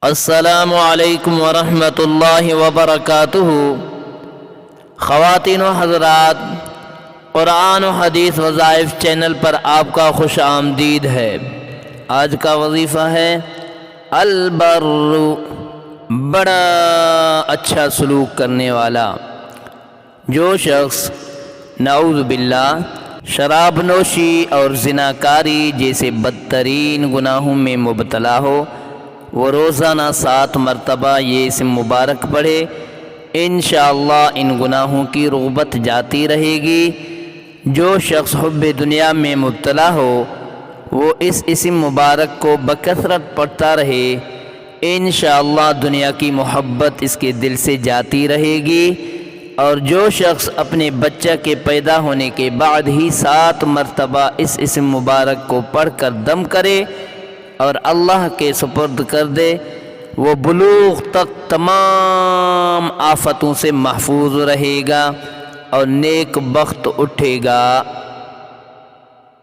السلام علیکم ورحمۃ اللہ وبرکاتہ۔ خواتین و حضرات، قرآن و حدیث وظائف چینل پر آپ کا خوش آمدید ہے۔ آج کا وظیفہ ہے البر، بڑا اچھا سلوک کرنے والا۔ جو شخص نعوذ باللہ شراب نوشی اور زناکاری جیسے بدترین گناہوں میں مبتلا ہو، وہ روزانہ 7 مرتبہ یہ اسم مبارک پڑھے، انشاءاللہ ان گناہوں کی رغبت جاتی رہے گی۔ جو شخص حب دنیا میں مبتلا ہو، وہ اس اسم مبارک کو بکثرت پڑھتا رہے، انشاءاللہ دنیا کی محبت اس کے دل سے جاتی رہے گی۔ اور جو شخص اپنے بچہ کے پیدا ہونے کے بعد ہی 7 مرتبہ اس اسم مبارک کو پڑھ کر دم کرے اور اللہ کے سپرد کر دے، وہ بلوغ تک تمام آفتوں سے محفوظ رہے گا اور نیک بخت اٹھے گا۔